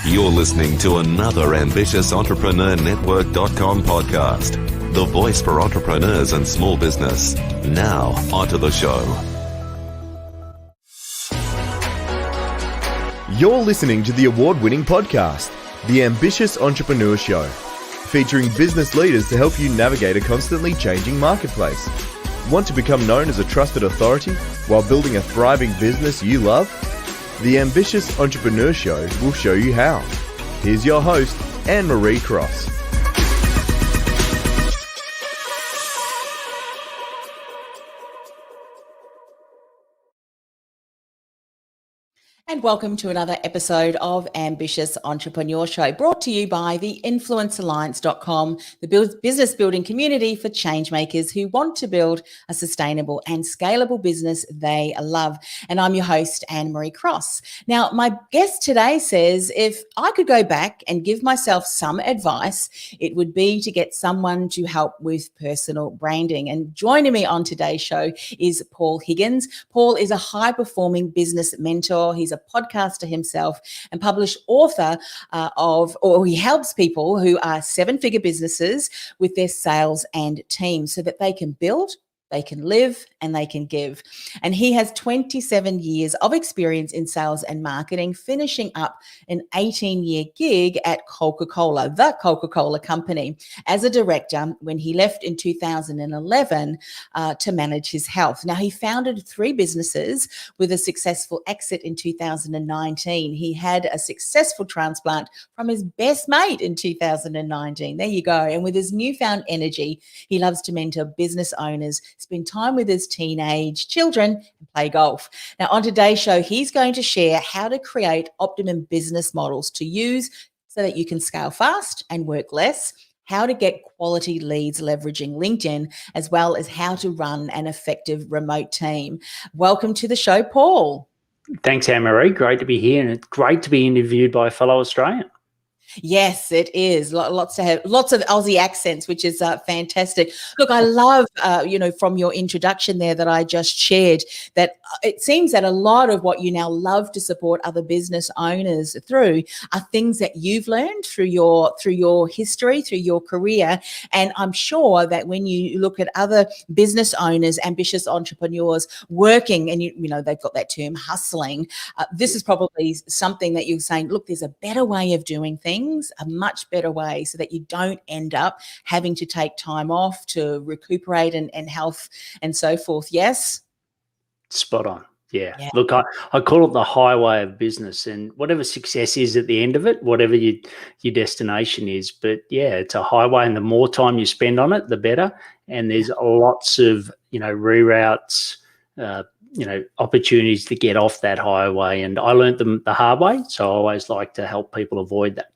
You're listening to another Ambitious Entrepreneur Network.com podcast, the voice for entrepreneurs and small business. Now, onto the show. You're listening to the award-winning podcast, The Ambitious Entrepreneur Show, featuring business leaders to help you navigate a constantly changing marketplace. Want to become known as a trusted authority while building a thriving business you love? The Ambitious Entrepreneur Show will show you how. Here's your host, Anne-Marie Cross. And welcome to another episode of Ambitious Entrepreneur Show, brought to you by the influencealliance.com, the business building community for change makers who want to build a sustainable and scalable business they love. And I'm your host, Anne-Marie Cross. Now, my guest today says, if I could go back and give myself some advice, it would be to get someone to help with personal branding. And joining me on today's show is Paul Higgins. Paul is a high-performing business mentor. He's a podcaster himself and published author he helps people who are seven-figure businesses with their sales and teams so that they can build, they can live, and they can give. And he has 27 years of experience in sales and marketing, finishing up an 18-year gig at Coca-Cola, the Coca-Cola company, as a director when he left in 2011 to manage his health. Now, he founded 3 businesses with a successful exit in 2019. He had a successful transplant from his best mate in 2019. There you go. And with his newfound energy, he loves to mentor business owners, spend time with his teenage children, and play golf. Now, on today's show, he's going to share how to create optimum business models to use so that you can scale fast and work less, how to get quality leads leveraging LinkedIn, as well as how to run an effective remote team. Welcome to the show, Paul. Thanks, Anne-Marie. Great to be here, and it's great to be interviewed by a fellow Australian. Yes, it is. Lots of Aussie accents, which is fantastic. Look, I love, from your introduction there that I just shared, that it seems that a lot of what you now love to support other business owners through are things that you've learned through your history, through your career. And I'm sure that when you look at other business owners, ambitious entrepreneurs working, and they've got that term hustling, this is probably something that you're saying, look, there's a better way of doing things, a much better way, so that you don't end up having to take time off to recuperate and health and so forth. Yes? Spot on. Yeah. Look, I call it the highway of business, and whatever success is at the end of it, whatever your destination is. But yeah, it's a highway, and the more time you spend on it, the better. And there's lots of, reroutes, opportunities to get off that highway. And I learned them the hard way. So I always like to help people avoid that.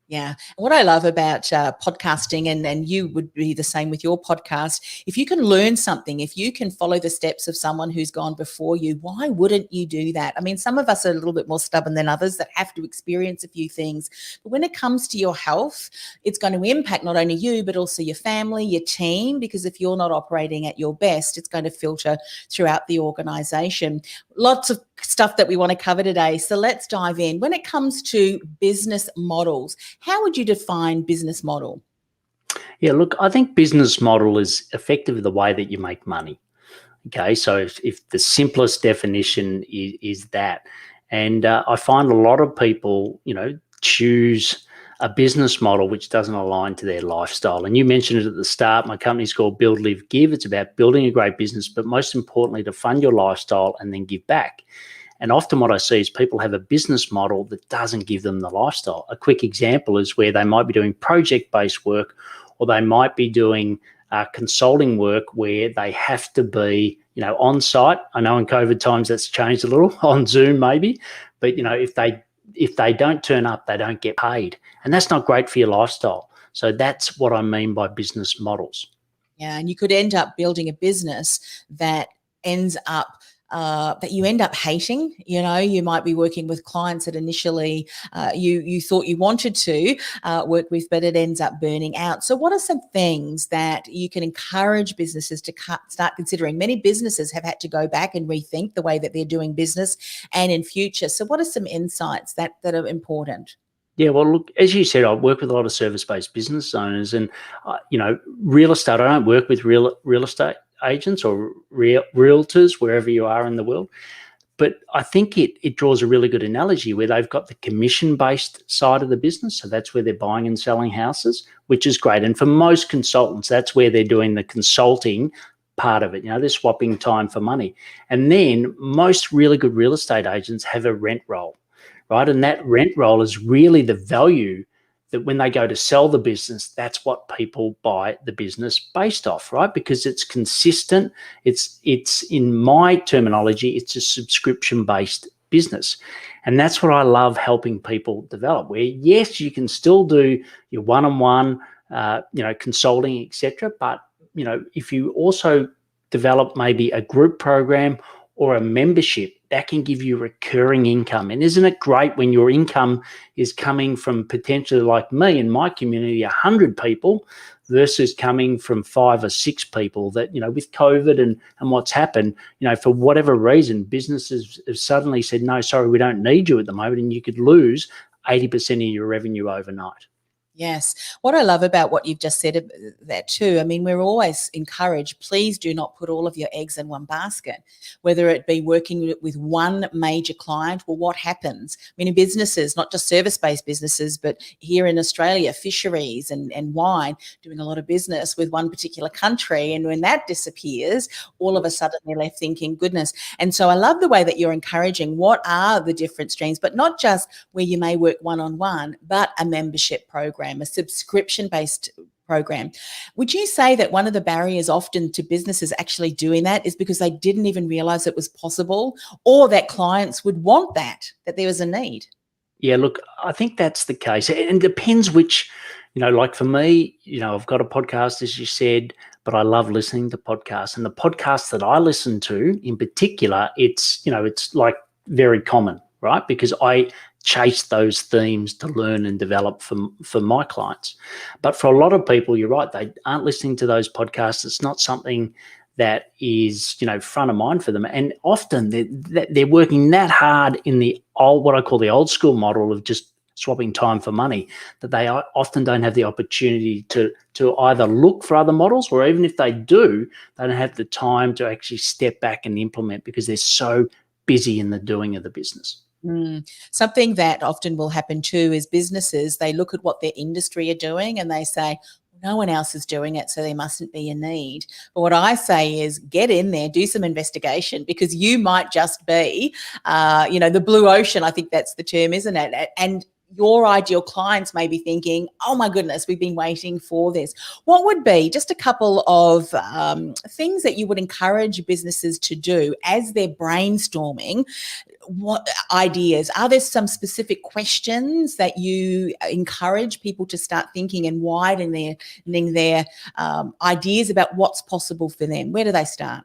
Yeah. What I love about podcasting, and you would be the same with your podcast, if you can learn something, if you can follow the steps of someone who's gone before you, why wouldn't you do that? I mean, some of us are a little bit more stubborn than others that have to experience a few things. But when it comes to your health, it's going to impact not only you, but also your family, your team, because if you're not operating at your best, it's going to filter throughout the organization. Lots of stuff that we want to cover today. So let's dive in. When it comes to business models, how would you define business model? Yeah, look, I think business model is effectively the way that you make money. Okay, so if the simplest definition is that, and I find a lot of people, choose a business model which doesn't align to their lifestyle. And you mentioned it at the start. My company's called Build, Live, Give. It's about building a great business, but most importantly, to fund your lifestyle and then give back. And often what I see is people have a business model that doesn't give them the lifestyle. A quick example is where they might be doing project-based work, or they might be doing consulting work where they have to be, on site. I know in COVID times that's changed a little, on Zoom maybe, but if they don't turn up, they don't get paid. And that's not great for your lifestyle. So that's what I mean by business models. Yeah, and you could end up building a business that ends up that you end up hating. You might be working with clients that initially you thought you wanted to work with, but it ends up burning out. So what are some things that you can encourage businesses to start considering? Many businesses have had to go back and rethink the way that they're doing business and in future. So what are some insights that are important? Yeah, well, look, as you said, I work with a lot of service-based business owners, and real estate. I don't work with real estate agents or realtors wherever you are in the world. But I think it draws a really good analogy where they've got the commission-based side of the business. So that's where they're buying and selling houses, which is great. And for most consultants, that's where they're doing the consulting part of it. They're swapping time for money. And then most really good real estate agents have a rent roll, right? And that rent roll is really the value that when they go to sell the business, that's what people buy the business based off, right? Because it's consistent. It's in my terminology, it's a subscription-based business. And that's what I love helping people develop, where yes, you can still do your one-on-one, consulting, etc. But, if you also develop maybe a group program or a membership, that can give you recurring income. And isn't it great when your income is coming from potentially, like me in my community, 100 people versus coming from 5 or 6 people that, with COVID and what's happened, for whatever reason, businesses have suddenly said, no, sorry, we don't need you at the moment. And you could lose 80% of your revenue overnight. Yes. What I love about what you've just said that too, I mean, we're always encouraged, please do not put all of your eggs in one basket, whether it be working with one major client. Well, what happens? I mean, in businesses, not just service-based businesses, but here in Australia, fisheries and wine, doing a lot of business with one particular country. And when that disappears, all of a sudden they're left thinking, goodness. And so I love the way that you're encouraging what are the different streams, but not just where you may work one-on-one, but a membership program, a subscription-based program. Would you say that one of the barriers often to businesses actually doing that is because they didn't even realize it was possible, or that clients would want that there was a need? Yeah, look, I think that's the case. And it depends which, like for me, I've got a podcast, as you said, but I love listening to podcasts. And the podcasts that I listen to in particular, it's like very common, right? Because I chase those themes to learn and develop for my clients. But for a lot of people, you're right, they aren't listening to those podcasts. It's not something that is, front of mind for them. And often they're working that hard in the what I call the old school model of just swapping time for money, that they often don't have the opportunity to either look for other models, or even if they do, they don't have the time to actually step back and implement because they're so busy in the doing of the business. Something that often will happen too is businesses, they look at what their industry are doing and they say, no one else is doing it, so there mustn't be a need. But what I say is get in there, do some investigation, because you might just be, the blue ocean, I think that's the term, isn't it? And your ideal clients may be thinking, oh my goodness, we've been waiting for this. What would be just a couple of things that you would encourage businesses to do as they're brainstorming? What ideas? Are there some specific questions that you encourage people to start thinking and widening their ideas about what's possible for them? Where do they start?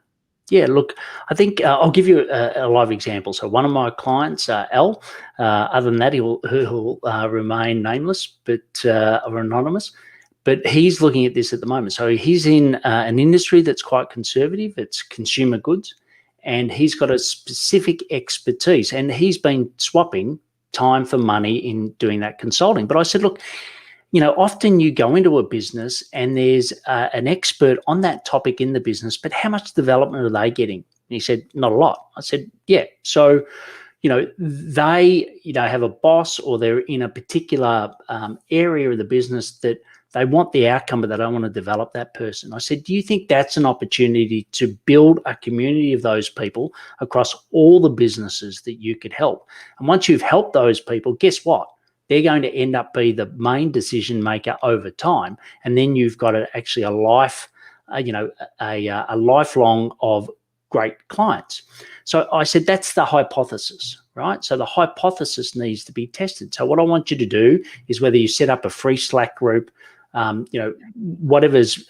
Yeah, look, I think I'll give you a live example. So one of my clients, Al, other than that, he'll remain nameless or anonymous, but he's looking at this at the moment. So he's in an industry that's quite conservative. It's consumer goods, and he's got a specific expertise, and he's been swapping time for money in doing that consulting. But I said, look, often you go into a business and there's an expert on that topic in the business, but how much development are they getting? And he said, not a lot. I said, yeah. So, they, have a boss, or they're in a particular area of the business that they want the outcome, but they don't want to develop that person. I said, do you think that's an opportunity to build a community of those people across all the businesses that you could help? And once you've helped those people, guess what? They're going to end up be the main decision maker over time. And then you've got actually a lifelong of great clients. So I said, that's the hypothesis, right? So the hypothesis needs to be tested. So what I want you to do is, whether you set up a free Slack group, whatever's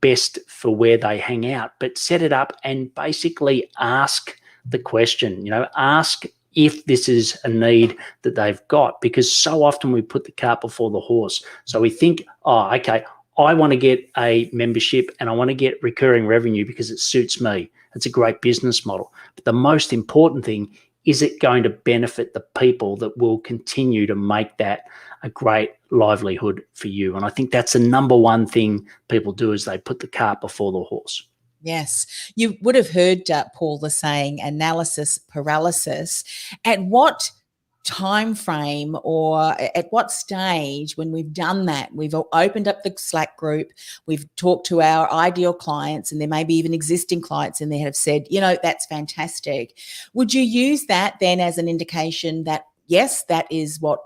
best for where they hang out, but set it up and basically ask the question, ask if this is a need that they've got, because so often we put the cart before the horse. So we think, oh, okay, I want to get a membership and I want to get recurring revenue because it suits me. It's a great business model. But the most important thing is it going to benefit the people that will continue to make that a great livelihood for you? And I think that's the number one thing people do, is they put the cart before the horse. Yes. You would have heard Paul the saying analysis-paralysis. At what time frame or at what stage, when we've done that, we've opened up the Slack group, we've talked to our ideal clients, and there may be even existing clients in there have said, that's fantastic. Would you use that then as an indication that, yes, that is what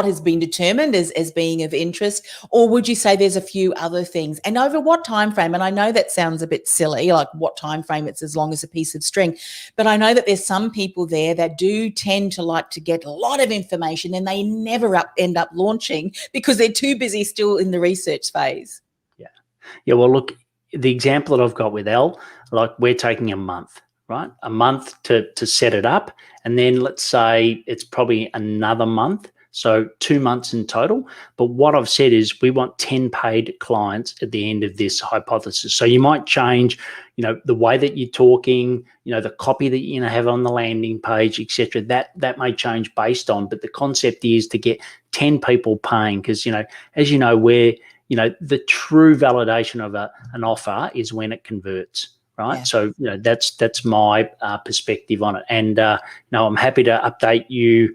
has been determined as being of interest? Or would you say there's a few other things? And over what time frame? And I know that sounds a bit silly, like what time frame, it's as long as a piece of string. But I know that there's some people there that do tend to like to get a lot of information and they never end up launching because they're too busy still in the research phase. Yeah. Well, look, the example that I've got with Elle, like we're taking a month, right? A month to set it up. And then let's say it's probably another month. So 2 months in total. But what I've said is we want 10 paid clients at the end of this hypothesis. So you might change, the way that you're talking, the copy that you have on the landing page, etc. That may change based on, but the concept is to get 10 people paying, because, as you know, the true validation of an offer is when it converts. Right. Yeah. So, that's my perspective on it. And, I'm happy to update you,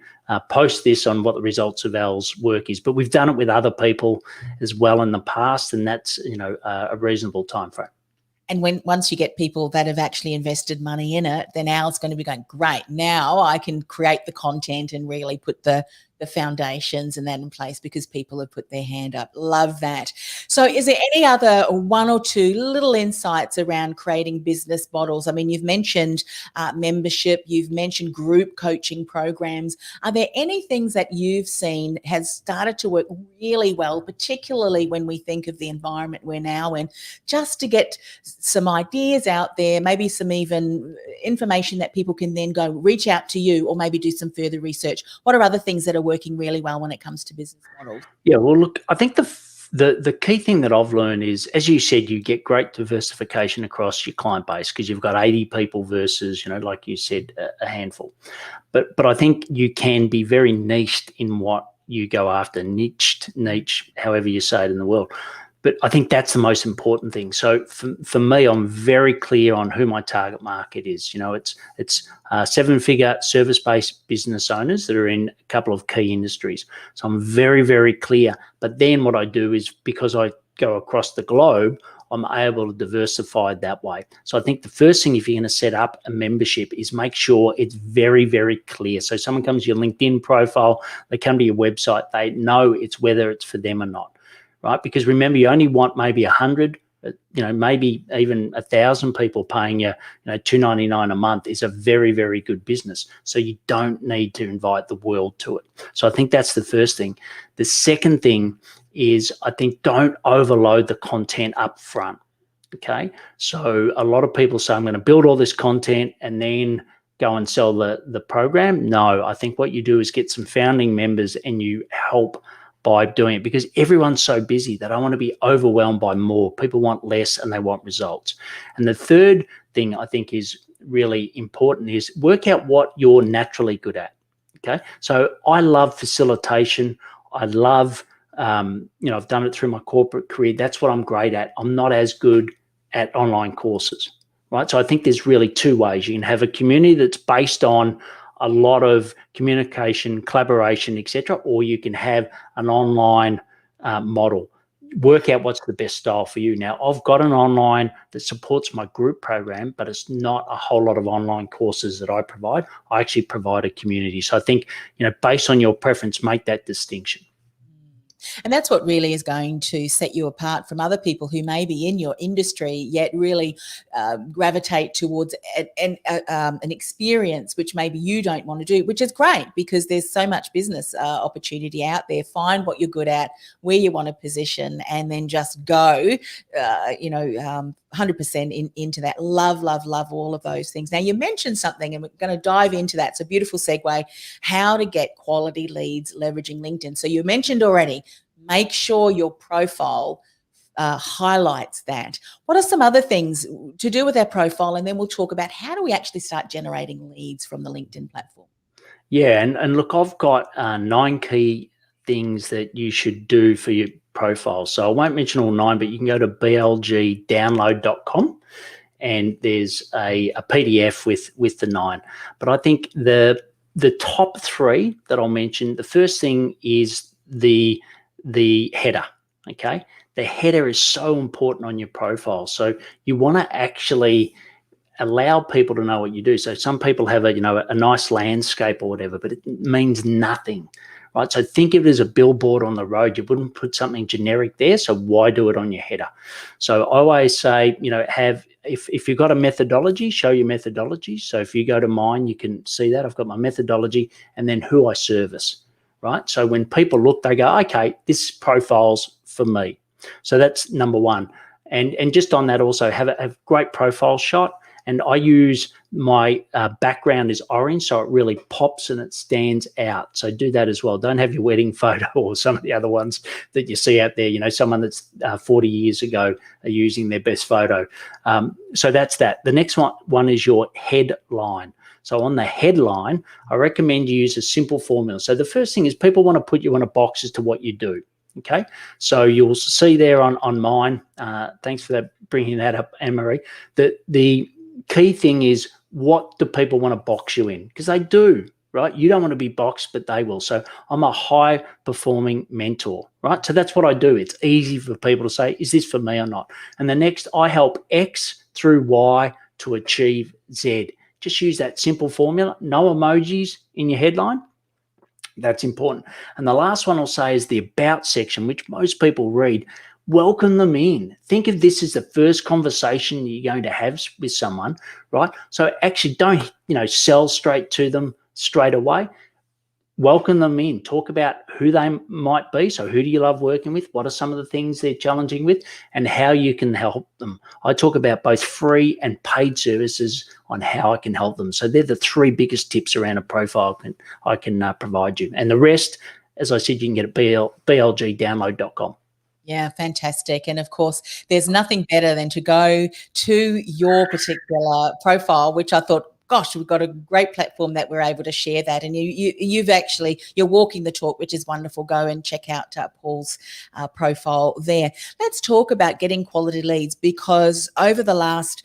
post this on what the results of Al's work is. But we've done it with other people as well in the past, and that's, a reasonable time frame. And once you get people that have actually invested money in it, then Al's going to be going, great, now I can create the content and really put the foundations and that in place because people have put their hand up. Love that. So is there any other one or two little insights around creating business models? I mean, you've mentioned membership, you've mentioned group coaching programs. Are there any things that you've seen has started to work really well, particularly when we think of the environment we're now in, just to get some ideas out there, maybe some even information that people can then go reach out to you or maybe do some further research? What are other things that are working really well when it comes to business models? Yeah, well, look, I think the key thing that I've learned is, as you said, you get great diversification across your client base because you've got 80 people versus, like you said, a handful. But I think you can be very niched in what you go after, niche, however you say it in the world. But I think that's the most important thing. So for me, I'm very clear on who my target market is. It's 7-figure service-based business owners that are in a couple of key industries. So I'm very, very clear. But then what I do is, because I go across the globe, I'm able to diversify that way. So I think the first thing, if you're going to set up a membership, is make sure it's very, very clear. So someone comes to your LinkedIn profile, they come to your website, they know it's whether it's for them or not. Right? Because remember, you only want maybe 100, maybe even 1,000 people paying you, $2.99 a month is a very, very good business. So you don't need to invite the world to it. So I think that's the first thing. The second thing is, I think, don't overload the content up front. Okay. So a lot of people say, I'm going to build all this content and then go and sell the program. No, I think what you do is get some founding members and you help by doing it, because everyone's so busy that I want to be overwhelmed by more. People want less and they want results. And the third thing I think is really important is work out what you're naturally good at. Okay. So I love facilitation. I love, I've done it through my corporate career. That's what I'm great at. I'm not as good at online courses, right? So I think there's really two ways. You can have a community that's based on a lot of communication, collaboration, etc., or you can have an online model. Work out what's the best style for you. Now, I've got an online that supports my group program, but it's not a whole lot of online courses that I provide. I actually provide a community. So I think, based on your preference, make that distinction. And that's what really is going to set you apart from other people who may be in your industry yet really gravitate towards an experience which maybe you don't want to do, which is great because there's so much business opportunity out there. Find what you're good at, where you want to position, and then just go, 100% into that. Love all of those things. Now, you mentioned something, and we're going to dive into that. It's a beautiful segue, how to get quality leads leveraging LinkedIn. So you mentioned already, make sure your profile highlights that. What are some other things to do with our profile? And then we'll talk about how do we actually start generating leads from the LinkedIn platform. Yeah, and look, I've got 9 key things that you should do for your profile. So I won't mention all 9, but you can go to blgdownload.com and there's a PDF with the 9. But I think the top 3 that I'll mention, the first thing is the header. Okay, the header is so important on your profile. So you want to actually allow people to know what you do. So some people have a nice landscape or whatever, but it means nothing, right? So think of it as a billboard on the road. You wouldn't put something generic there, so why do it on your header? So I always say, if you've got a methodology, show your methodology. So if you go to mine, you can see that I've got my methodology and then who I service, right? So when people look, they go, okay, this profile's for me. So that's number 1. And just on that also, have a great profile shot. And I use my background is orange, so it really pops and it stands out. So do that as well. Don't have your wedding photo or some of the other ones that you see out there. Someone that's 40 years ago are using their best photo. So that's that. The next one is your headline. So on the headline, I recommend you use a simple formula. So the first thing is people want to put you in a box as to what you do. Okay, so you'll see there on mine. Thanks for that, bringing that up, Anne-Marie. The key thing is, what do people want to box you in? Because they do, right? You don't want to be boxed, but they will. So I'm a high performing mentor, right? So that's what I do. It's easy for people to say, is this for me or not? And the next, I help X through Y to achieve Z. Just use that simple formula. No emojis in your headline. That's important. And the last one I'll say is the about section, which most people read. Welcome them in. Think of this as the first conversation you're going to have with someone, right? So actually don't, sell straight to them straight away. Welcome them in. Talk about who they might be. So who do you love working with? What are some of the things they're challenging with and how you can help them? I talk about both free and paid services on how I can help them. So they're the 3 biggest tips around a profile I can provide you. And the rest, as I said, you can get at blgdownload.com. Yeah, fantastic. And of course, there's nothing better than to go to your particular profile, which I thought, gosh, we've got a great platform that we're able to share that. And you're walking the talk, which is wonderful. Go and check out Paul's profile there. Let's talk about getting quality leads, because over the last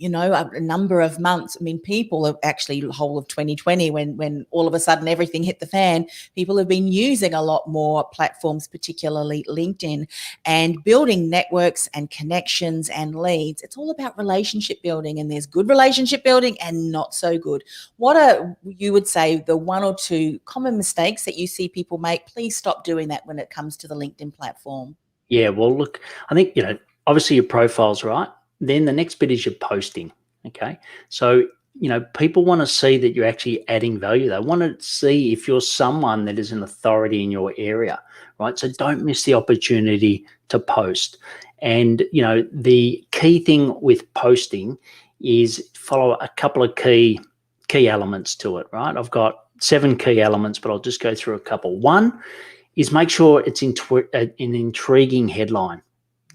a number of months, people have actually, the whole of 2020, when all of a sudden everything hit the fan, people have been using a lot more platforms, particularly LinkedIn, and building networks and connections and leads. It's all about relationship building, and there's good relationship building and not so good. What are, you would say, the 1 or 2 common mistakes that you see people make? Please stop doing that when it comes to the LinkedIn platform. Yeah, well, look, I think, obviously your profile's right. Then the next bit is your posting, okay? So, people want to see that you're actually adding value. They want to see if you're someone that is an authority in your area, right? So don't miss the opportunity to post. And, the key thing with posting is follow a couple of key elements to it, right? I've got 7 key elements, but I'll just go through a couple. 1 is make sure it's an intriguing headline.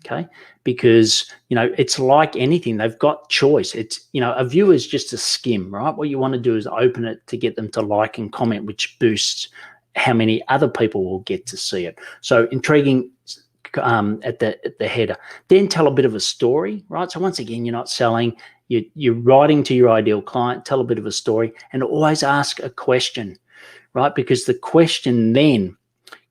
Okay, because it's like anything, they've got choice. It's a view is just a skim, right? What you want to do is open it to get them to like and comment, which boosts how many other people will get to see it. So intriguing at the header. Then tell a bit of a story, right? So once again, you're not selling. You're writing to your ideal client. Tell a bit of a story, and always ask a question, right? Because the question then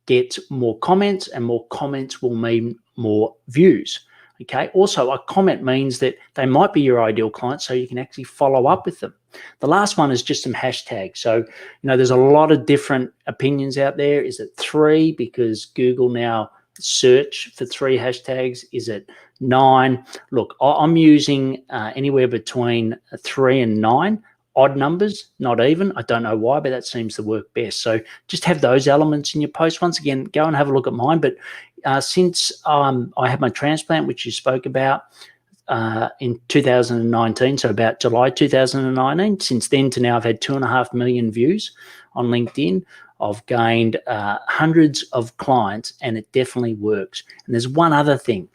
gets more comments, and more comments will mean more views. Okay. Also, a comment means that they might be your ideal client, so you can actually follow up with them. The last one is just some hashtags. So, there's a lot of different opinions out there. Is it 3 because Google now search for 3 hashtags? Is it 9? Look, I'm using anywhere between 3 and 9. Odd numbers, not even. I don't know why, but that seems to work best. So just have those elements in your post. Once again, go and have a look at mine. But since I had my transplant, which you spoke about in 2019, so about July 2019, since then to now, I've had 2.5 million views on LinkedIn. I've gained hundreds of clients, and it definitely works. And there's one other thing.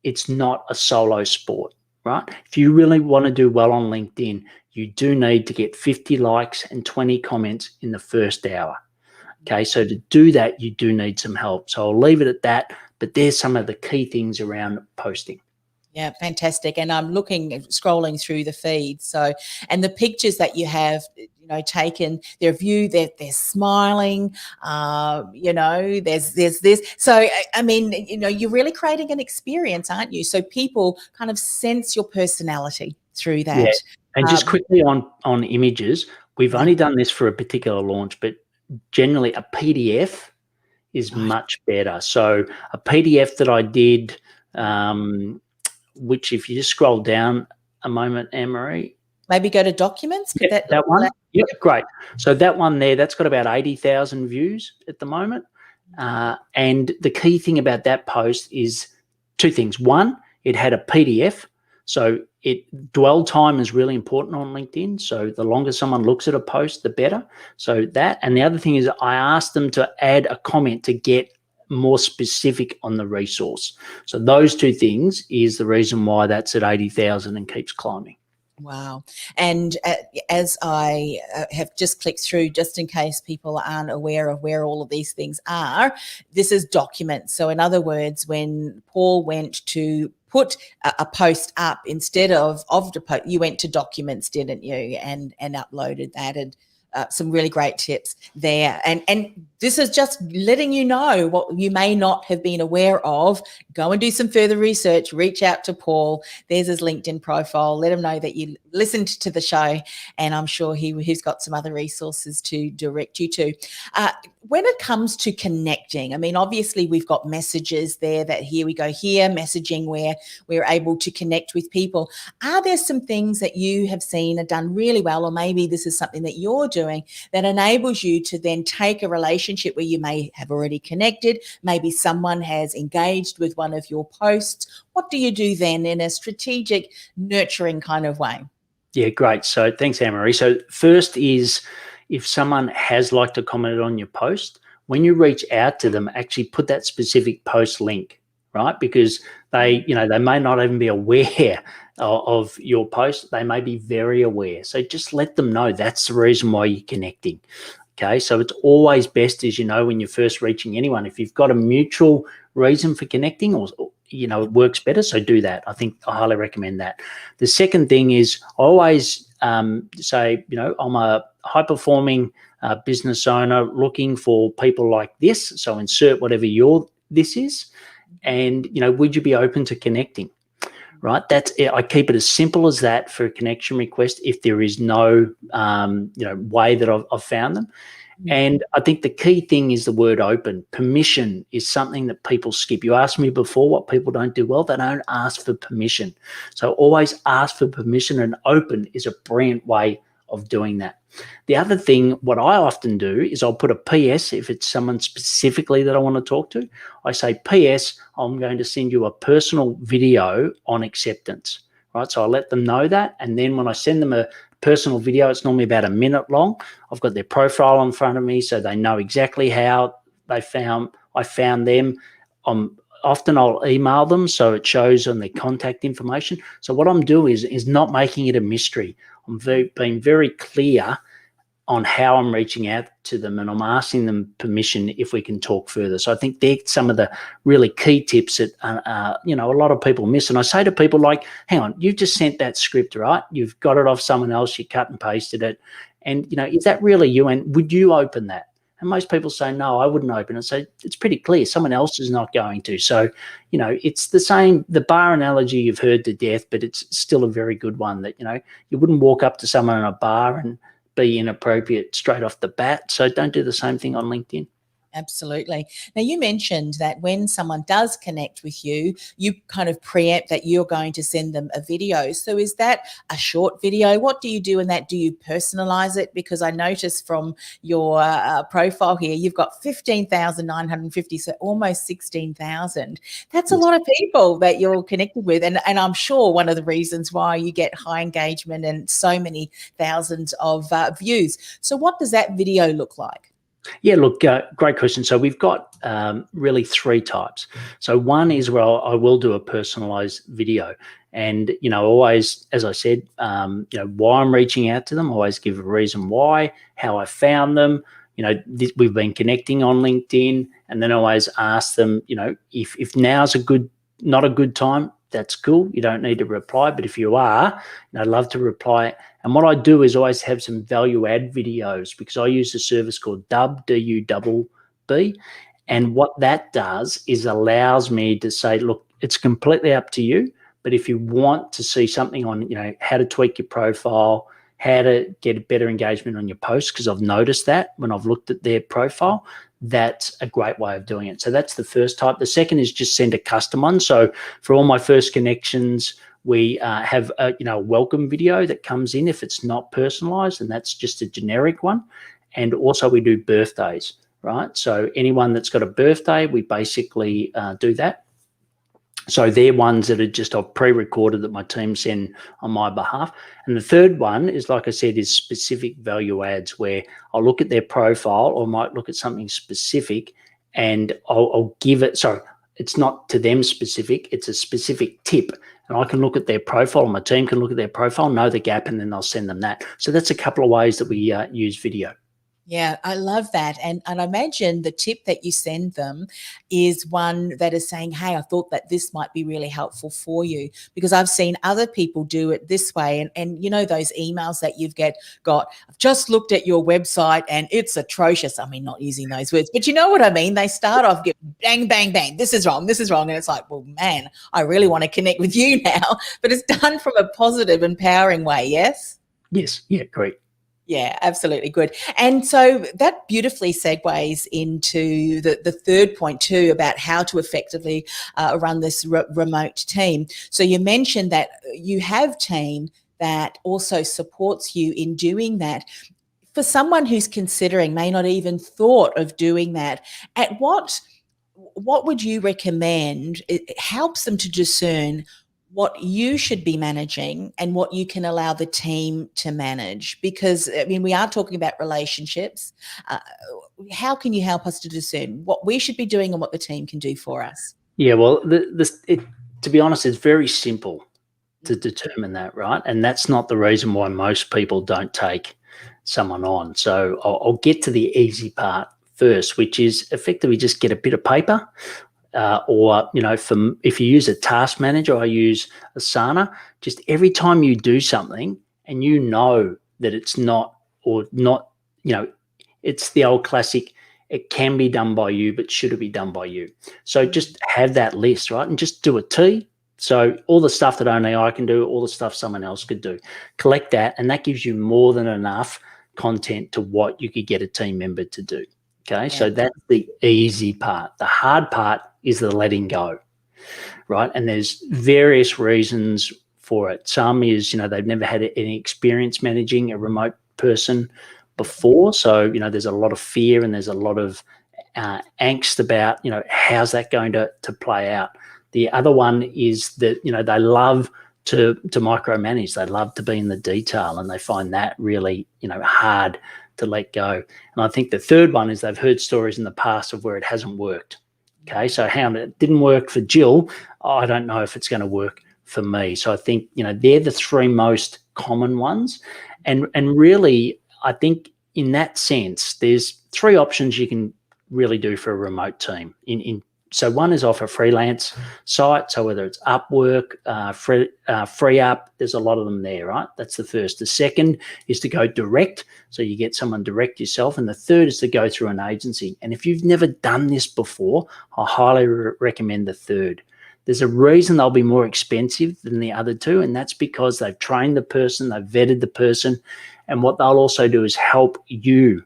it's not a solo sport, right? If you really want to do well on LinkedIn, you do need to get 50 likes and 20 comments in the first hour. Okay, so to do that, you do need some help. So I'll leave it at that, but there's some of the key things around posting. Yeah, fantastic. And I'm scrolling through the feed. So, and the pictures that you have, taken, their view, they're smiling, there's this. So, I mean, you're really creating an experience, aren't you? So people kind of sense your personality through that. Yeah. And just quickly on images, we've Yeah. only done this for a particular launch, but generally a PDF is Right. much better. So a PDF that I did, which if you just scroll down a moment, Anne-Marie. Maybe go to documents. Could that one? Yep, great. So that one there, that's got about 80,000 views at the moment. And the key thing about that post is two things. One, it had a PDF. So dwell time is really important on LinkedIn. So the longer someone looks at a post, the better. So that, and the other thing is I asked them to add a comment to get more specific on the resource. So those two things is the reason why that's at 80,000 and keeps climbing. Wow. And as I have just clicked through, just in case people aren't aware of where all of these things are, this is documents. So in other words, when Paul went to put a post up, instead of the post, you went to documents, didn't you? And uploaded that, and some really great tips there. And this is just letting you know what you may not have been aware of. Go and do some further research, reach out to Paul. There's his LinkedIn profile. Let him know that you listened to the show, and I'm sure he's got some other resources to direct you to. When it comes to connecting, I mean, obviously we've got messages there that here we go here, messaging where we're able to connect with people. Are there some things that you have seen are done really well, or maybe this is something that you're doing that enables you to then take a relationship where you may have already connected, maybe someone has engaged with one of your posts? What do you do then in a strategic, nurturing kind of way? Yeah, great. So thanks, Anne-Marie. So first is, if someone has liked or commented on your post, when you reach out to them, actually put that specific post link, right? Because they may not even be aware of your post. They may be very aware. So just let them know that's the reason why you're connecting. Okay, so it's always best, as when you're first reaching anyone, if you've got a mutual reason for connecting, or it works better, so do that. I highly recommend that. The second thing is always say, I'm a high-performing business owner looking for people like this, so insert whatever your this is, and, would you be open to connecting? Right, I keep it as simple as that for a connection request if there is no, way that I've found them. And I think the key thing is the word open. Permission is something that people skip. You asked me before what people don't do well. They don't ask for permission. So always ask for permission, and open is a brilliant way of doing that. The other thing, what I often do is I'll put a PS if it's someone specifically that I want to talk to. I say, PS, I'm going to send you a personal video on acceptance, right? So I let them know that. And then when I send them a personal video, it's normally about a minute long. I've got their profile in front of me, so they know exactly how I found them. Often I'll email them, so it shows on their contact information. So what I'm doing is not making it a mystery. I'm being very clear on how I'm reaching out to them, and I'm asking them permission if we can talk further. So I think they're some of the really key tips that a lot of people miss. And I say to people like, hang on, you've just sent that script, right? You've got it off someone else, you cut and pasted it. And, is that really you? And would you open that? And most people say, no, I wouldn't open it. So it's pretty clear someone else is not going to. So, it's the same, the bar analogy you've heard to death, but it's still a very good one that, you wouldn't walk up to someone in a bar and be inappropriate straight off the bat. So don't do the same thing on LinkedIn. Absolutely. Now, you mentioned that when someone does connect with you, you kind of preempt that you're going to send them a video. So is that a short video? What do you do in that? Do you personalize it? Because I noticed from your profile here, you've got 15,950, so almost 16,000. That's a lot of people that you're connected with. And I'm sure one of the reasons why you get high engagement and so many thousands of views. So what does that video look like? Yeah, look, great question. So we've got really three types. So one is where I will do a personalized video, and always, as I said, why I'm reaching out to them. Always give a reason why, how I found them. We've been connecting on LinkedIn, and then I always ask them, if now's not a good time, that's cool. You don't need to reply, but if you are, I'd love to reply. And what I do is always have some value add videos, because I use a service called Dub, D-U-B-B. And what that does is allows me to say, look, it's completely up to you. But if you want to see something on, how to tweak your profile, how to get a better engagement on your posts, because I've noticed that when I've looked at their profile, that's a great way of doing it. So that's the first type. The second is just send a custom one. So for all my first connections, we have a welcome video that comes in if it's not personalized, and that's just a generic one. And also we do birthdays, right? So anyone that's got a birthday, we basically do that. So they're ones that are just I've pre-recorded that my team send on my behalf. And the third one is, like I said, is specific value adds, where I'll look at their profile or might look at something specific, and I'll give it. So it's not to them specific, it's a specific tip. And I can look at their profile, my team can look at their profile, know the gap, and then I'll send them that. So that's a couple of ways that we use video. Yeah, I love that. And I imagine the tip that you send them is one that is saying, hey, I thought that this might be really helpful for you, because I've seen other people do it this way. And those emails that you've got, I've just looked at your website and it's atrocious. I mean, not using those words, but you know what I mean? They start off bang, bang, bang. This is wrong. This is wrong. And it's like, well, man, I really want to connect with you now. But it's done from a positive, empowering way. Yes? Yes. Yeah, great. Yeah, absolutely good. And so that beautifully segues into the third point too, about how to effectively run this remote team. So you mentioned that you have team that also supports you in doing that. For someone who's considering, may not even thought of doing that, at what would you recommend? It helps them to discern what you should be managing and what you can allow the team to manage, because we are talking about relationships. How can you help us to discern what we should be doing and what the team can do for us? Yeah, well, to be honest, it's very simple to determine that, right? And that's not the reason why most people don't take someone on. So I'll get to the easy part first, which is effectively just get a bit of paper. Or if you use a task manager, I use Asana. Just every time you do something and that it's not, it's the old classic, it can be done by you, but should it be done by you? So just have that list, right? And just do a T. So all the stuff that only I can do, all the stuff someone else could do, collect that, and that gives you more than enough content to what you could get a team member to do. Okay, so that's the easy part. The hard part is the letting go, right? And there's various reasons for it. Some is, they've never had any experience managing a remote person before. So, there's a lot of fear and there's a lot of angst about, how's that going to play out? The other one is that, they love to micromanage. They love to be in the detail, and they find that really, hard to let go. And I think the third one is they've heard stories in the past of where it hasn't worked. Okay, so how it didn't work for Jill, I don't know if it's going to work for me. So I think, they're the three most common ones. And really, I think in that sense, there's three options you can really do for a remote team. So one is off a freelance site. So whether it's Upwork, Free Up, there's a lot of them there, right? That's the first. The second is to go direct. So you get someone direct yourself. And the third is to go through an agency. And if you've never done this before, I highly recommend the third. There's a reason they'll be more expensive than the other two, and that's because they've trained the person, they've vetted the person, and what they'll also do is help you,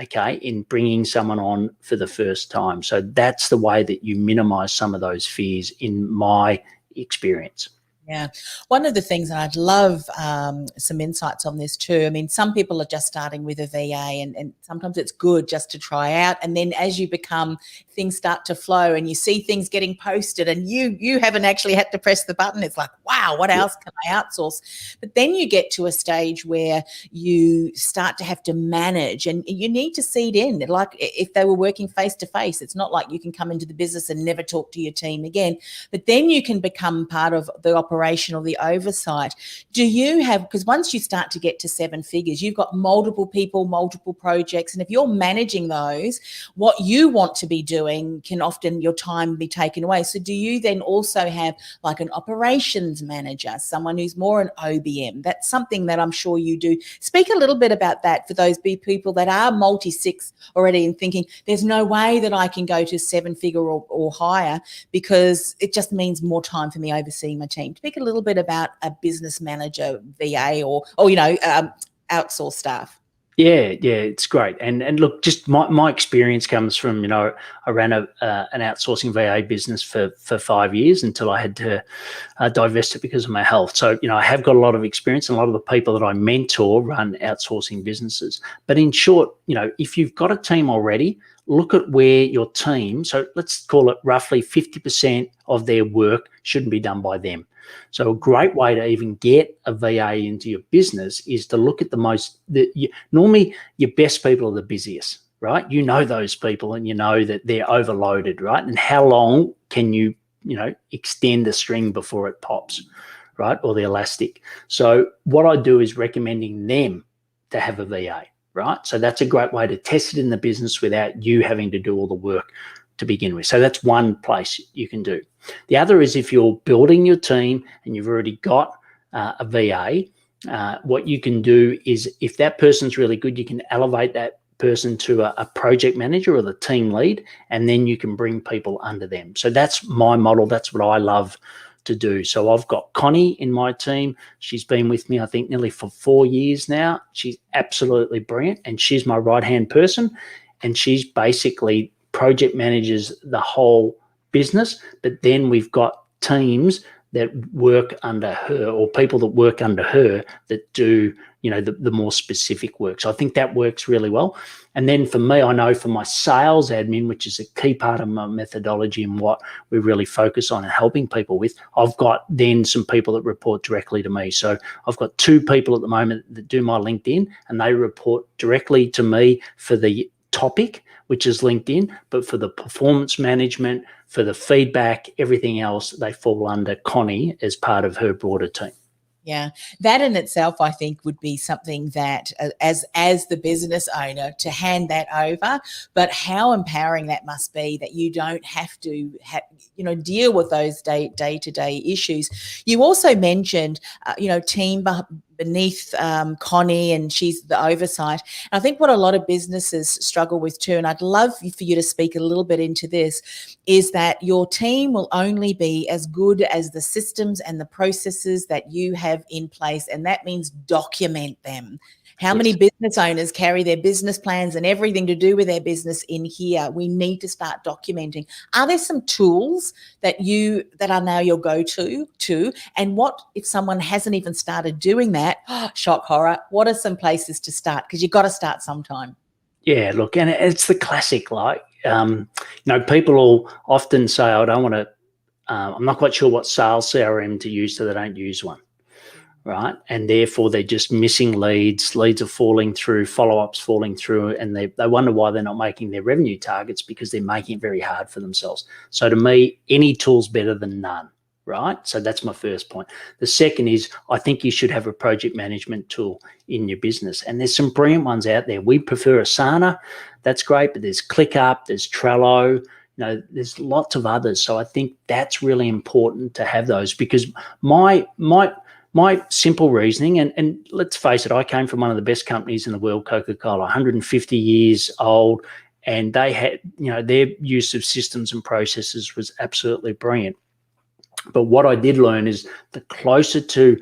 okay, in bringing someone on for the first time. So that's the way that you minimize some of those fears in my experience. Yeah. One of the things, and I'd love some insights on this too. I mean, some people are just starting with a VA, and sometimes it's good just to try out. And then as you become, things start to flow and you see things getting posted and you haven't actually had to press the button. It's like, wow, what else can I outsource? But then you get to a stage where you start to have to manage and you need to seed in. Like if they were working face to face, it's not like you can come into the business and never talk to your team again. But then you can become part of the operational, the oversight. Do you have, because once you start to get to 7 figures, you've got multiple people, multiple projects. And if you're managing those, what you want to be doing can often your time be taken away. So do you then also have like an operations manager, someone who's more an OBM? That's something that I'm sure you do. Speak a little bit about that for those people that are multi-six already and thinking there's no way that I can go to 7-figure or higher because it just means more time for me overseeing my team. Speak a little bit about a business manager, VA, or outsourced staff. Yeah, it's great. And look, just my experience comes from, I ran an outsourcing VA business for 5 years until I had to divest it because of my health. So, I have got a lot of experience, and a lot of the people that I mentor run outsourcing businesses. But in short, if you've got a team already, look at where your team, so let's call it roughly 50% of their work shouldn't be done by them. So a great way to even get a VA into your business is to look at normally your best people are the busiest, right? You know those people and you know that they're overloaded, right? And how long can you extend the string before it pops, right? Or the elastic. So what I do is recommending them to have a VA, right? So that's a great way to test it in the business without you having to do all the work to begin with. So that's one place you can do. The other is if you're building your team and you've already got a VA, what you can do is if that person's really good, you can elevate that person to a project manager or the team lead, and then you can bring people under them. So that's my model. That's what I love to do. So I've got Connie in my team. She's been with me, I think, nearly for 4 years now. She's absolutely brilliant, and she's my right-hand person, and she's basically project manages the whole business, but then we've got teams that work under her, or people that work under her that do, the more specific work. So I think that works really well. And then for me, I know for my sales admin, which is a key part of my methodology and what we really focus on and helping people with, I've got then some people that report directly to me. So I've got 2 people at the moment that do my LinkedIn, and they report directly to me for the topic, which is LinkedIn, but for the performance management, for the feedback, everything else, they fall under Connie as part of her broader team. Yeah, that in itself, I think, would be something that as the business owner to hand that over, but how empowering that must be that you don't have to deal with those day-to-day issues. You also mentioned, team beneath Connie, and she's the oversight. And I think what a lot of businesses struggle with too, and I'd love for you to speak a little bit into this, is that your team will only be as good as the systems and the processes that you have in place, and that means document them. How many business owners carry their business plans and everything to do with their business in here? We need to start documenting. Are there some tools that are now your go-to to? And what if someone hasn't even started doing that? Oh, shock horror. What are some places to start? Because you've got to start sometime. Yeah, look, and it's the classic, like, people will often say, I don't want to, I'm not quite sure what sales CRM to use, so they don't use one. Right. And therefore they're just missing leads are falling through, follow-ups falling through, and they wonder why they're not making their revenue targets, because they're making it very hard for themselves. So to me, any tool's better than none. Right. So that's my first point. The second is I think you should have a project management tool in your business. And there's some brilliant ones out there. We prefer Asana. That's great. But there's ClickUp, there's Trello. There's lots of others. So I think that's really important to have those, because my simple reasoning, and let's face it, I came from one of the best companies in the world, Coca-Cola, 150 years old, and they had, their use of systems and processes was absolutely brilliant. But what I did learn is the closer that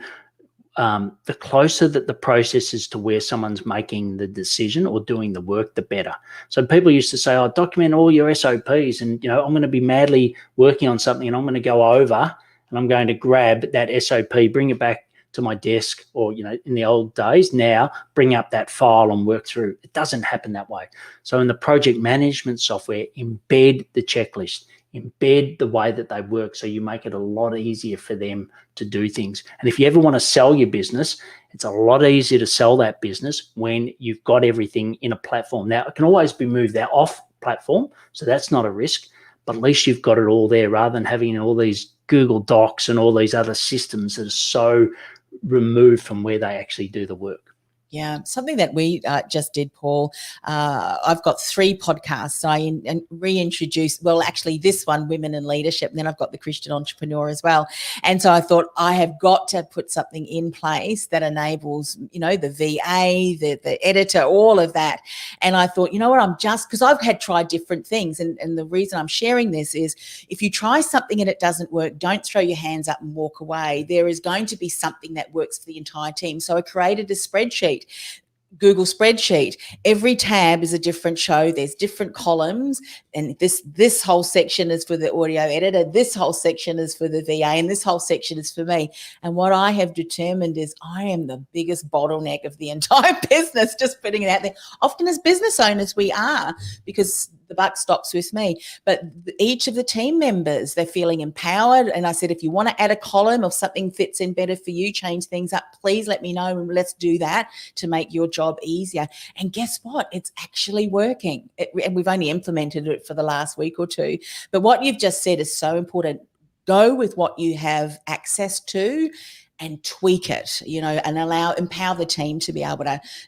the process is to where someone's making the decision or doing the work, the better. So people used to say, document all your SOPs, and, I'm going to be madly working on something and I'm going to go over and I'm going to grab that SOP, bring it back to my desk, or, in the old days, now bring up that file and work through. It doesn't happen that way. So in the project management software, embed the checklist, embed the way that they work, so you make it a lot easier for them to do things. And if you ever want to sell your business, it's a lot easier to sell that business when you've got everything in a platform. Now, it can always be moved out off platform, so that's not a risk, but at least you've got it all there, rather than having all these Google Docs and all these other systems that are so removed from where they actually do the work. Yeah, something that we just did, Paul. I've got 3 podcasts. I reintroduced, well, actually this one, Women in Leadership, and then I've got the Christian Entrepreneur as well. And so I thought I have got to put something in place that enables, the VA, the editor, all of that. And I thought, because I've tried different things. And the reason I'm sharing this is, if you try something and it doesn't work, don't throw your hands up and walk away. There is going to be something that works for the entire team. So I created a spreadsheet. Google spreadsheet. Every tab is a different show. There's different columns, and this whole section is for the audio editor. This whole section is for the VA, and this whole section is for me. And what I have determined is I am the biggest bottleneck of the entire business, just putting it out there. Often as business owners, we are, because the buck stops with me. But each of the team members, they're feeling empowered. And I said, if you want to add a column or something fits in better for you, change things up, please let me know, and let's do that to make your job easier. And guess what? It's actually working. And we've only implemented it for the last week or 2. But what you've just said is so important. Go with what you have access to and tweak it, and empower the team to be able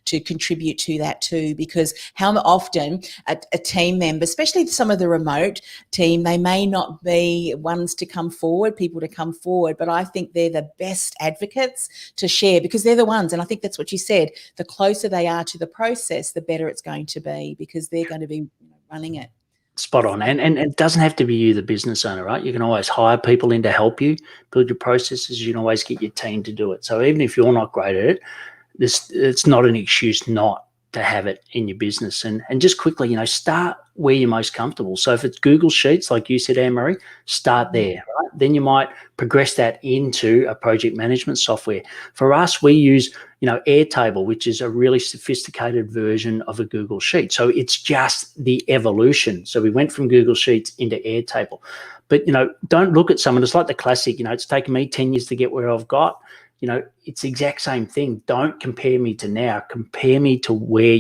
to contribute to that too. Because how often a team member, especially some of the remote team, they may not be ones to come forward, people to come forward, but I think they're the best advocates to share, because they're the ones, and I think that's what you said, the closer they are to the process, the better it's going to be, because they're going to be running it. Spot on. And it doesn't have to be you, the business owner, right? You can always hire people in to help you build your processes. You can always get your team to do it. So even if you're not great at it, it's not an excuse not to have it in your business. And just quickly, start where you're most comfortable. So if it's Google Sheets, like you said, Anne-Marie, start there, right? Then you might progress that into a project management software. For us, we use, Airtable, which is a really sophisticated version of a Google Sheet. So it's just the evolution. So we went from Google Sheets into Airtable. But, don't look at someone. It's like the classic, it's taken me 10 years to get where I've got. It's the exact same thing. Don't compare me to now. Compare me to where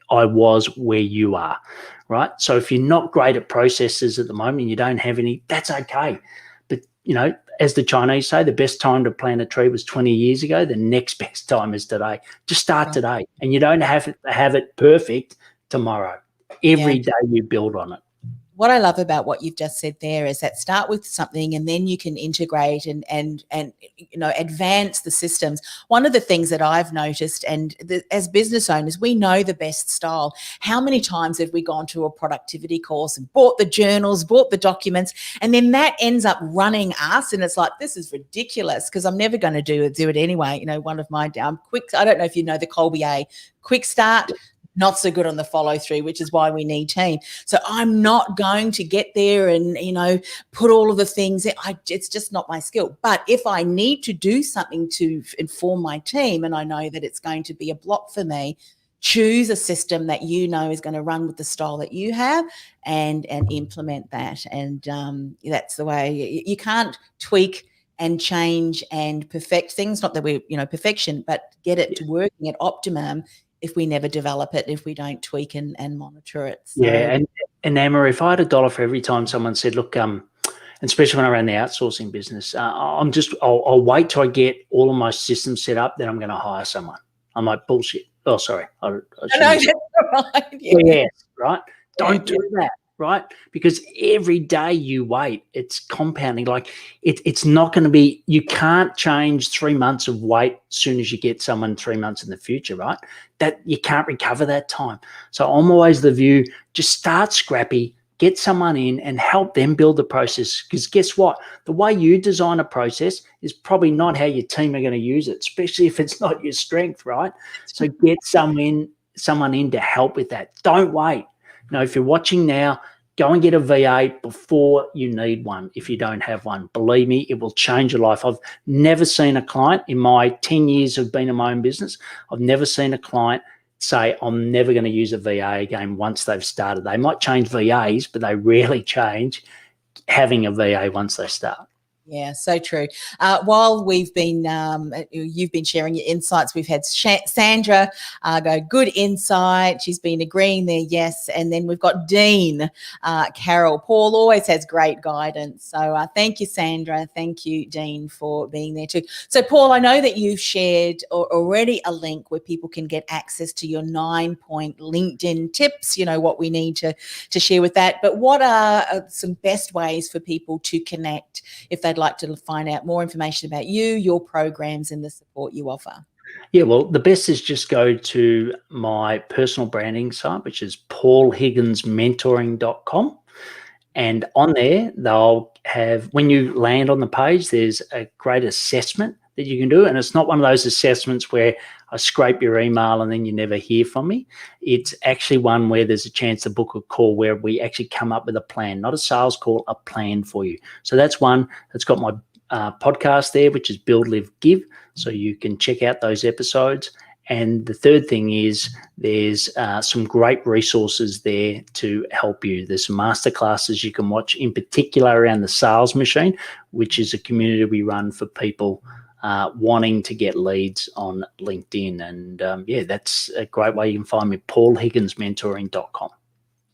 I was, where you are, right? So if you're not great at processes at the moment and you don't have any, that's okay. But, as the Chinese say, the best time to plant a tree was 20 years ago. The next best time is today. Just start today. And you don't have to have it perfect tomorrow. Every day you build on it. What I love about what you've just said there is that start with something and then you can integrate and advance the systems. One of the things that I've noticed, as business owners, we know the best style. How many times have we gone to a productivity course and bought the journals, bought the documents, and then that ends up running us, and it's like, this is ridiculous because I'm never going to do it anyway. One of my I don't know if you know the Colbier quick start. Not so good on the follow through, which is why we need team. So I'm not going to get there and, put all of the things. It's just not my skill. But if I need to do something to inform my team and I know that it's going to be a block for me, choose a system that is going to run with the style that you have and implement that. And that's the way. You can't tweak and change and perfect things. Not that we're, perfection, but get it to working at optimum if we never develop it, if we don't tweak and monitor it. So. Yeah, and Emma, if I had $1 for every time someone said, look, and especially when I ran the outsourcing business, I'll wait till I get all of my systems set up, then I'm going to hire someone. I'm like, bullshit. Oh, sorry. I know, that's right. Yeah, right? Don't do that. Right? Because every day you wait, it's compounding. Like it's not going to be, you can't change 3 months of wait as soon as you get someone 3 months in the future, right? That you can't recover that time. So I'm always the view, just start scrappy, get someone in and help them build the process. Because guess what? The way you design a process is probably not how your team are going to use it, especially if it's not your strength, right? So get someone in to help with that. Don't wait. If you're watching now, Go and get a VA before you need one if you don't have one. Believe me, it will change your life. I've never seen a client in my 10 years of being in my own business, I've never seen a client say, I'm never going to use a VA again once they've started. They might change VAs, but they rarely change having a VA once they start. Yeah, so true. While we've been, you've been sharing your insights, we've had Sandra go, good insight. She's been agreeing there, yes. And then we've got Dean, Carol. Paul always has great guidance. So thank you, Sandra. Thank you, Dean, for being there too. So, Paul, I know that you've shared already a link where people can get access to your 9-point LinkedIn tips, what we need to share with that. But what are some best ways for people to connect if they'd like to find out more information about you, your programs, and the support you offer? Yeah, well, the best is just go to my personal branding site, which is paulhigginsmentoring.com. And on there, they'll have, when you land on the page, there's a great assessment that you can do. And it's not one of those assessments where I scrape your email and then you never hear from me. It's actually one where there's a chance to book a call where we actually come up with a plan, not a sales call, a plan for you. So that's one that's got my podcast there, which is Build, Live, Give. So you can check out those episodes. And the third thing is there's some great resources there to help you. There's some masterclasses you can watch, in particular around the sales machine, which is a community we run for people wanting to get leads on LinkedIn. And that's a great way. You can find me, paulhigginsmentoring.com.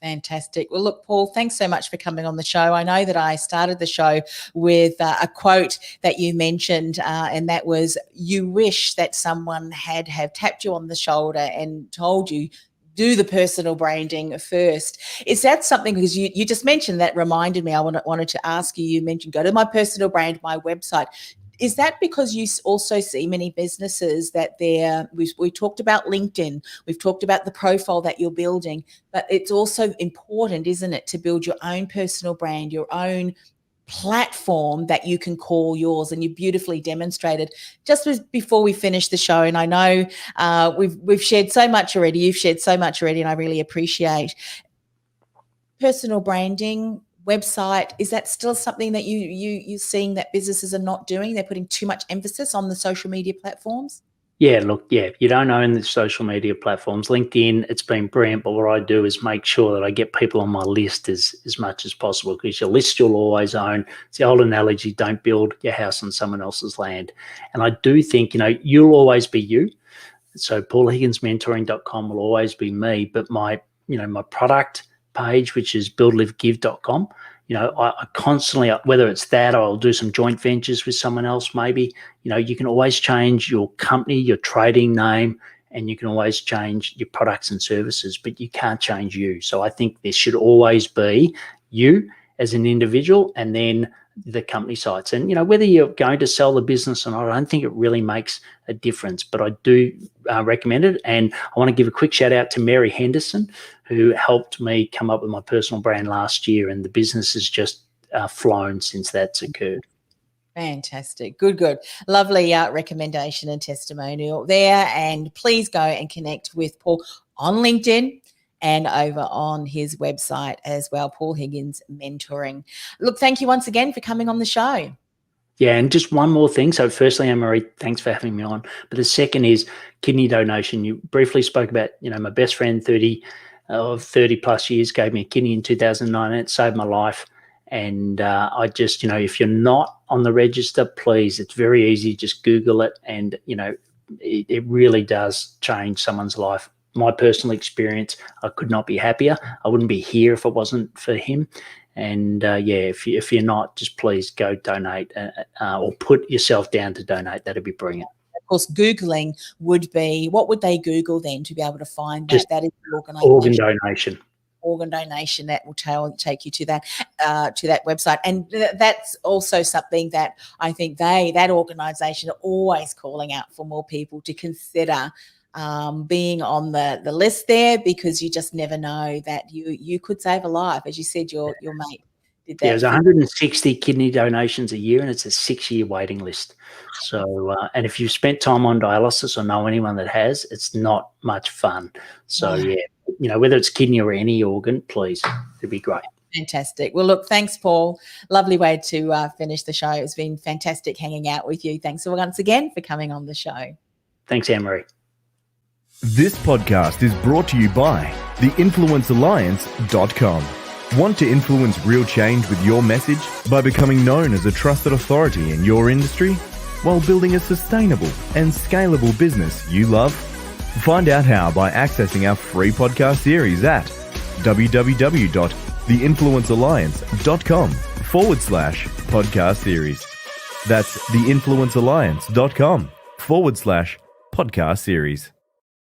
Fantastic. Well, look, Paul, thanks so much for coming on the show. I know that I started the show with a quote that you mentioned, and that was, you wish that someone have tapped you on the shoulder and told you, do the personal branding first. Is that something, because you just mentioned that, reminded me, I wanted to ask you, you mentioned go to my personal brand, my website. Is that because you also see many businesses that we talked about LinkedIn, we've talked about the profile that you're building, but it's also important, isn't it, to build your own personal brand, your own platform that you can call yours, and you beautifully demonstrated just before we finish the show. And I know we've shared so much already, you've shared so much already, and I really appreciate personal branding. Website, is that still something that you're seeing that businesses are not doing? They're putting too much emphasis on the social media platforms? Yeah, look, you don't own the social media platforms. LinkedIn, it's been brilliant, but what I do is make sure that I get people on my list as much as possible, because your list you'll always own. It's the old analogy, don't build your house on someone else's land. And I do think, you'll always be you. So paulhigginsmentoring.com will always be me, but my product page, which is buildlivegive.com, I constantly, whether it's that or I'll do some joint ventures with someone else, maybe, you can always change your company, your trading name, and you can always change your products and services, but you can't change you. So I think there should always be you as an individual, and then the company sites. And, whether you're going to sell the business or not, I don't think it really makes a difference, but I do recommend it. And I want to give a quick shout out to Mary Henderson, who helped me come up with my personal brand last year, and the business has just flown since that's occurred. Fantastic. Good. Lovely recommendation and testimonial there. And please go and connect with Paul on LinkedIn and over on his website as well, Paul Higgins Mentoring. Look, thank you once again for coming on the show. Yeah, and just one more thing. So firstly, Anne-Marie, thanks for having me on. But the second is kidney donation. You briefly spoke about, my best friend, 30 plus years, gave me a kidney in 2009, and it saved my life. And I just, if you're not on the register, please, it's very easy. Just Google it, and, it really does change someone's life. My personal experience, I could not be happier. I wouldn't be here if it wasn't for him. And if you're not, just please go donate or put yourself down to donate. That'd be brilliant. Of course, Googling would be, what would they Google then to be able to find that? Just that is the organisation. Organ donation. Organ donation, that will take you to that website. And that's also something that I think that organisation are always calling out for more people to consider being on the list there, because you just never know that you could save a life. As you said, your mate did that. Yeah, there's 160 kidney donations a year, and it's a 6-year waiting list. So, and if you've spent time on dialysis or know anyone that has, it's not much fun. So, whether it's kidney or any organ, please, it'd be great. Fantastic. Well, look, thanks, Paul. Lovely way to finish the show. It's been fantastic hanging out with you. Thanks once again for coming on the show. Thanks, Anne-Marie. This podcast is brought to you by theinfluencealliance.com. Want to influence real change with your message by becoming known as a trusted authority in your industry while building a sustainable and scalable business you love? Find out how by accessing our free podcast series at www.theinfluencealliance.com/podcast series. That's theinfluencealliance.com/podcast series.